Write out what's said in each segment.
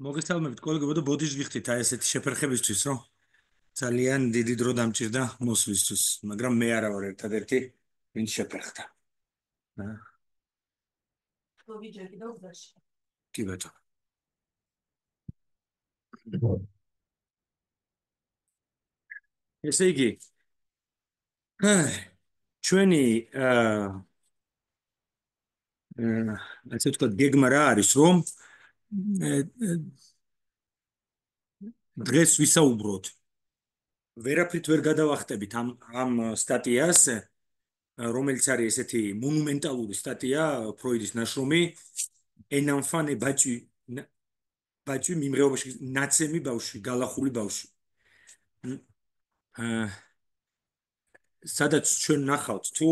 მოგესალმებით კოლეგებო და ბოდიშ გიხდით აი ესეთი შეფერხებისთვის, რომ ძალიან დიდი დრო დამჭირდა მოსვლისთვის, მაგრამ მე არა ვარ ერთადერთი, ვინც შეფერხდა. კი ბატონო. ესე იგი, ჩვენი ასე ვთქვათ, გეგმა რა არის, რომ დღეს ვისაუბროთ. ვერაფრით ვერ გადავახტებით ამ სტატიას, რომელიც არის ესეთი მონუმენტალური სტატია, ფროიდის ნაშრომი, Un enfant est battu მიმღეობაში ნაცემი ბავშვი, გალახული ბავშვი. სადაც ჩვენ ნახავთ თუ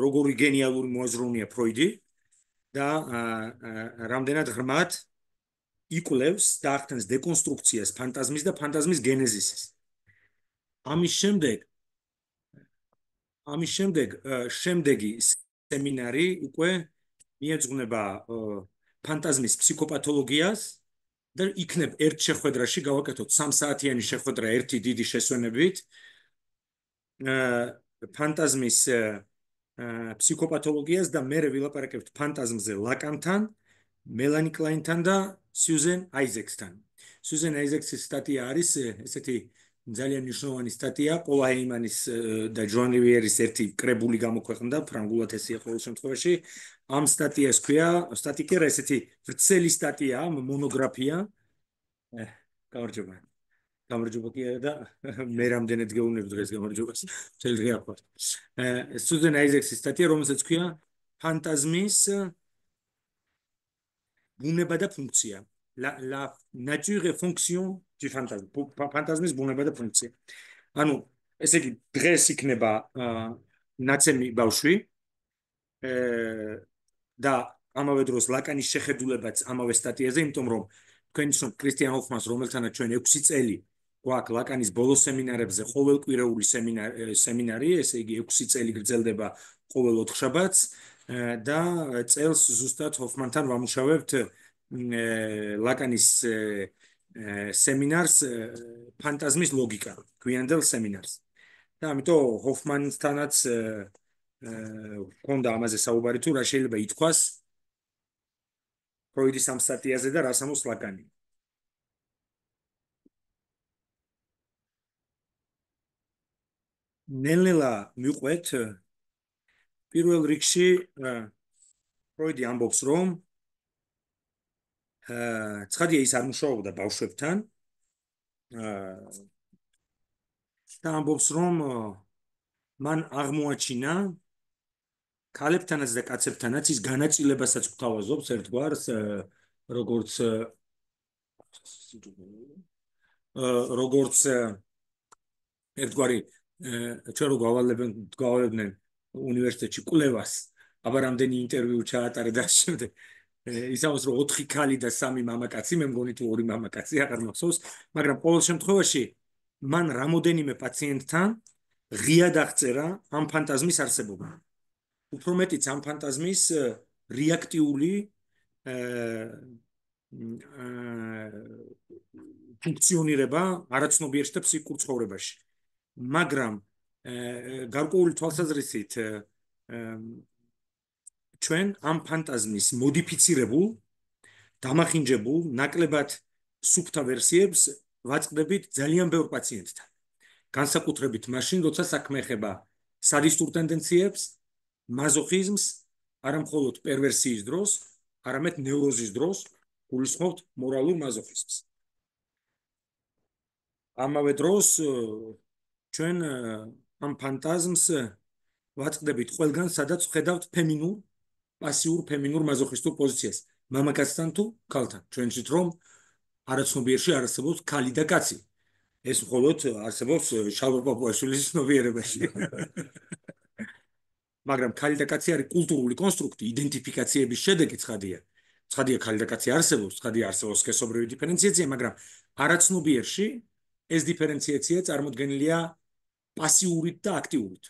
როგორი გენიალური მოაზროვნეა ფროიდი და რამდენად ღრმად იკვლევს და ახდენს დეკონსტრუქციას ფანტაზმის და ფანტაზმის გენეზისის. ამის შემდეგ შემდეგი სემინარი უკვე მიეძღვნება ფანტაზმის ფსიქოპათოლოგიას და იქნებ ერთ შეხვედრაში გავაკეთოთ 3 საათიანი შეხვედრა ერთი დიდი შესვენებით ფანტაზმის ფსიქოპათოლოგიას და მე ვილაპარაკებთ ფანტაზმზე ლაკანთან, მელანი კლაინთან და სიუზენ აიზექსთან. სიუზენ აიზექსის სტატია არის ესეთი ძალიან მნიშვნელოვანი სტატია, პოლ ჰეიმანის და ჯონ რივიერის ერთი კრებული გამოქვეყნდა, ფრანგულად ესეა ყოველ შემთხვევაში. ამ სტატიას ქვია, სტატიკერა ესეთი ვრცელი სტატია, მონოგრაფია. გამარჯობა. გამარჯობა კი და მე რამდენად გეუბნები დღეს გამარჯობას. შეიძლება გიახვალ. სიუზენ აიზექსის სტატია, რომელსაც ქვია ფანტაზმის ბუნება და ფუნქცია. La nature et fonction du fantasme. ფანტაზმის ბუნება და ფუნქცია. ანუ ესე იგი დღეს იქნება ნაცემი ბავშვი და ამავე დროს ლაკანის შეხედულებაც ამავე სტატიაზე, იმიტომ რომ თქვენ იცნობთ კრისტიან ჰოფმანს, რომელთანაც ჩვენ 6 წელი გვაქვს ლაკანის ბოლო სემინარებზე ყოველკვირეული სემინარი, ესე იგი 6 წელი გრძელდება ყოველ 4 შაბათს და წელს ზუსტად ჰოფმანთან ვამუშავებთ ლაკანის სემინარს ფანტაზმის ლოგიკა, გვიანდელ სემინარს. და ამიტომ ჰოფმანთანაც ჰქონდა ამაზე საუბარი თუ რა შეიძლება ითქვას ფროიდის ამ სტატიაზე და რას ამბობს ლაკანი. ნელ-ნელა მიყვეთ პირველ რიგში ფროიდი ამბობს რომ ცხადია ის არ მუშაობდა ბავშვებთან და ამბობს რომ მან აღმოაჩინა ქალებთანაც და კაცებთანაც ის განაწილებასაც გვთავაზობს ერთგვარს როგორც ერთგვარი ჩვენ რო გავალებდნენ უნივერსიტეტში კვლევას, აბა რამდენი ინტერვიუ ჩაატარე და შემდეგ ისაუბროს რომ 4 ქალი და 3 მამაკაცი, მე მგონი თუ 2 მამაკაცი აღარ მახსოვს, მაგრამ ყოველ შემთხვევაში მან რამოდენიმე პაციენტთან ღიად აღწერა ამ ფანტაზმის არსებობა. უფრო მეტიც ამ ფანტაზმის რეაქტიული ფუნქციონირება არაცნობიერში და ფსიქიკურ ცხოვრებაში. მაგრამ გარკვეული თვალსაზრისით ჩვენ ამ ფანტაზმის მოდიფიცირებულ, დამახინჯებულ, ნაკლებად სუფთა ვერსიებს ვაწყდებით ძალიან ბევრ პაციენტთან. განსაკუთრებით მაშინ, როცა საქმე ეხება სადისტურ ტენდენციებს, მაზოხიზმს, არა მხოლოდ პერვერსიის დროს, არამედ ნევროზის დროს, გულისხმობთ მორალურ მაზოხიზმს. ამავე დროს ჩვენ ამ ფანტაზმს ვაწყდებით ყველგან, სადაც ხედავთ ფემინურ, პასიურ ფემინურ მაზოხისტურ პოზიციას, მამაკაცთან თუ ქალთან. ჩვენ ვთქვით რომ არაცნობიერში არსებობს ქალი და კაცი. ეს მხოლოდ არსებობს შალვა პაპუაშვილის ცნობიერებაში. მაგრამ ქალი და კაცი არის კულტურული კონსტრუქტი, იდენტიფიკაციების შედეგი ცხადია. ცხადია ქალი და კაცი არსებობს, ცხადია არსებობს სქესობრივი დიფერენციაცია, მაგრამ არაცნობიერში ეს დიფერენციაცია წარმოდგენილია პასიურით და აქტიურით.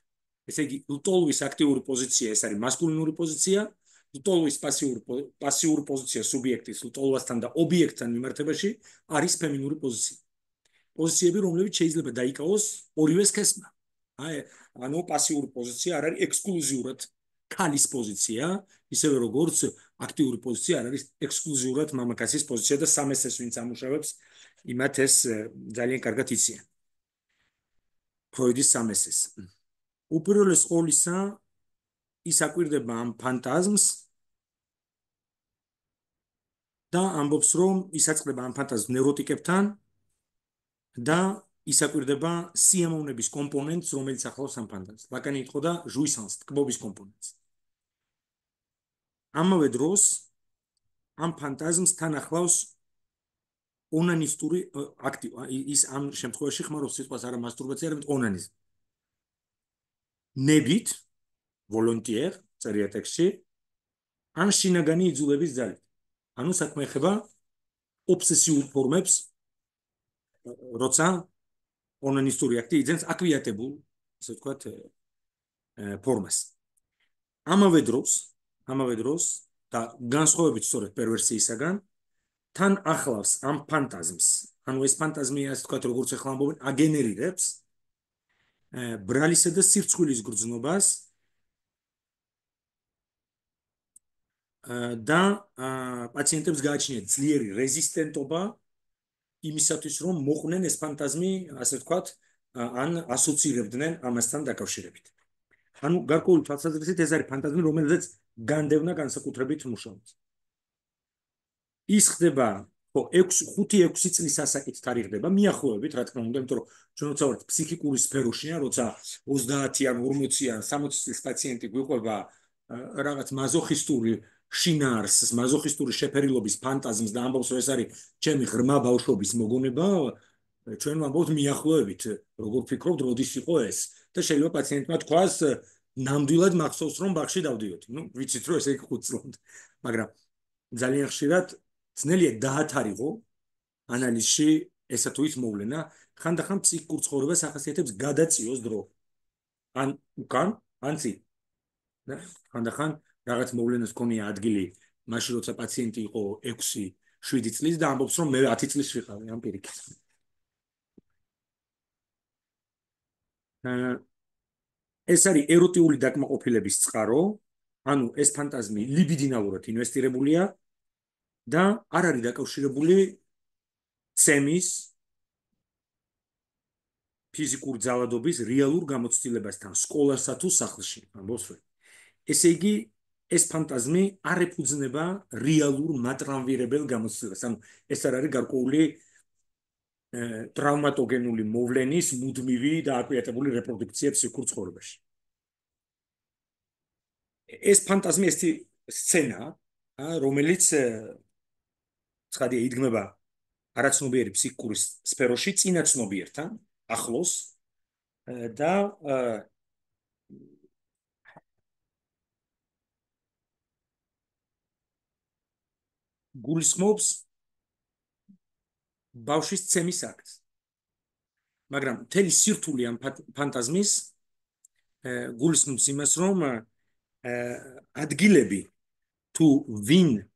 ესე იგი, ლტოლვის აქტიური პოზიცია ეს არის მასკულინური პოზიცია ლტოლვის პასიური პოზიცია სუბიექტის ლტოლვასთან და ობიექტთან მიმართებაში არის ფემინური პოზიცია. პოზიციები, რომლებიც შეიძლება დაიკავოს ორივე სქესმა. ანუ პასიური პოზიცია არ არის ექსკლუზიურად ქალის პოზიცია, ისევე როგორც აქტიური პოზიცია არ არის ექსკლუზიურად მამაკაცის პოზიცია და სამესეს ვინც ამუშავებს, იმათ ეს ძალიან კარგად იციან. ფროიდის სამესეს. უპირველეს ყოვლისა ის აკვირდება ამ ფანტაზმს და ამბობს, რომ ისაწყდება ამ ფანტაზმს ნევროტიკებთან და ისაკვირდება სიამოვნების კომპონენტს, რომელიც ახლავს ამ ფანტაზმს. ლაკანი იტყოდა ჟუისანს, ტკბობის კომპონენტს. ამავე დროს ამ ფანტაზმს თან ახლავს ონანისტური აქტი. ის ამ შემთხვევაში ხმარობს სიტყვას არა მასტურბაცია, არამედ ონანიზმი. ნებით, ვოლონტიერ, წერია ტექსტში, ან შინაგანი იძულების ძალით. ანუ საქმე ეხება ობსესიურ ფორმებს, როცა ონანისტური აქტი იძენს აკვიატებულ, ასე ვთქვათ, ფორმას. ამავე დროს და განსხვავებით სწორედ პერვერსიისაგან, თან ახლავს ამ ფანტაზმს. ანუ ეს ფანტაზმი, ასე ვთქვათ, როგორც ახლა ამბობენ, აგენერირებს ბრალისა და სირცხვილის გრძნობას და პაციენტებს გააჩნიათ ძლიერი რეზისტენტობა იმისათვის, რომ მოყვნენ ეს ფანტაზმი, ასე ვთქვათ, ან ასოცირებდნენ ამასთან დაკავშირებით. ანუ გარკვეული თვალსაზრისით ეს არის ფანტაზმი, რომელზეც განდევნა განსაკუთრებით მუშაობს. ის ხდება 5-6 წლის ასაკით თარიღდება, მიახლოებით, რა თქმა უნდა, იმიტომ რომ ჩვენ როცა ვართ ფსიქიკური სფეროშია, როცა 30-იან, 40-იან, 60 წლის პაციენტი გვიყვება რაღაც მაზოხისტური შინაარსს, მაზოხისტური შეფერილობის ფანტაზმს და ამბობს, რომ ეს არის ჩემი ღრმა ბავშვობის მოგონება, ჩვენ ვამბობთ მიახლოებით, როგორ ფიქრობთ, როდის იყო ეს? და შეიძლება პაციენტმა თქვას, ნამდვილად მახსოვს, რომ ბაღში დავდიოდი. ნუ ვიცით, რომ ესე იგი 5 წლამდე, მაგრამ ძალიან ხშირად ძნელია დაათარიღო ანალიზში ესა თუ ის მოვლენა, ხანდახან ფსიქიკურ ცხოვრებას ახასიათებს გადაწიოს დრო. ან უკან, ან წინ. და ხანდახან რაღაც მოვლენას ქონია ადგილი, მაშინ როცა პაციენტი იყო 6-7 წლის და ამბობს, რომ მე 10 წლის ვიყავი ამ პირიქით. ეს არის ეროტიული დაკმაყოფილების წყარო, ანუ ეს ფანტაზმი ლიბიდინალურად ინვესტირებულია და არ არის დაკავშირებული ცემის ფიზიკურ ძალადობის რეალურ გამოცდილებასთან, სკოლასა თუ სახლში, ამბობს რომ. ესე იგი, ეს ფანტაზმი არ ეფუძნება რეალურ მატრანვირებელ გამოცდილებას, ანუ ეს არ არის გარკვეული ტრავმატოგენული მოვლენის მუდმივი და აკვიატებული რეპროდუქცია ფსიქიკურ ცხოვრებაში. ეს ფანტაზმი ეს სცენა, რომელიც ცხადია იდგმება არაცნობიერი ფსიქიკური სფეროში წინაცნობიერთან ახლოს და გულისხმობს ბავშვის ცემის აქტს. მაგრამ მთელი სირთულე ამ ფანტაზმის გულისხმობს იმას, რომ ადგილები თუ ვინ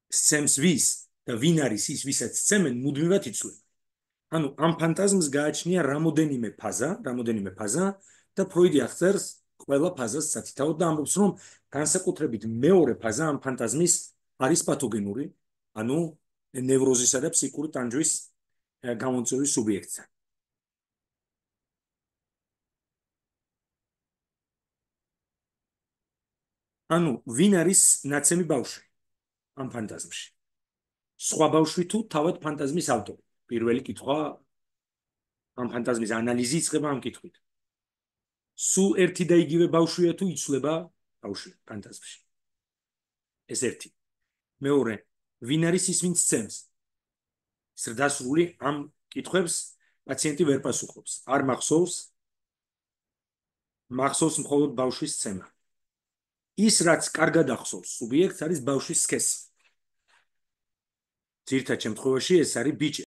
სცემს ვის და ვინ არის ის, ვისაც სცემენ, მუდმივად იცვლება. ანუ ამ ფანტაზმს გააჩნია რამოდენიმე ფაზა და ფროიდი აღწერს ყველა ფაზას სათითაოდ და ამბობს, რომ განსაკუთრებით მეორე ფაზა ამ ფანტაზმის არის პათოგენური, ანუ ნევროზისა და ფსიქიკური ტანჯვის გამომწვევის სუბიექტთან. ანუ ვინ არის ნაცემი ბავშვი ამ ფანტაზმში? სხვა ბავშვი თუ თავად ფანტაზმის ავტორი? პირველი კითხვა ამ ფანტაზმის ანალიზი იწყება ამ კითხვით. სულ ერთი და იგივე ბავშვია თუ იცვლება ბავშვი ფანტაზმში? ეს ერთი. მეორე, ვინ არის ის, ვინც სცემს? სრდასრული ამ კითხვებს პაციენტი ვერ პასუხობს. არ მახსოვს მხოლოდ ბავშვის სცემა. ის რაც კარგად ახსოვს სუბიექტს არის ბავშვის სქესი. ძირითად შემთხვევაში ეს არის ბიჭი.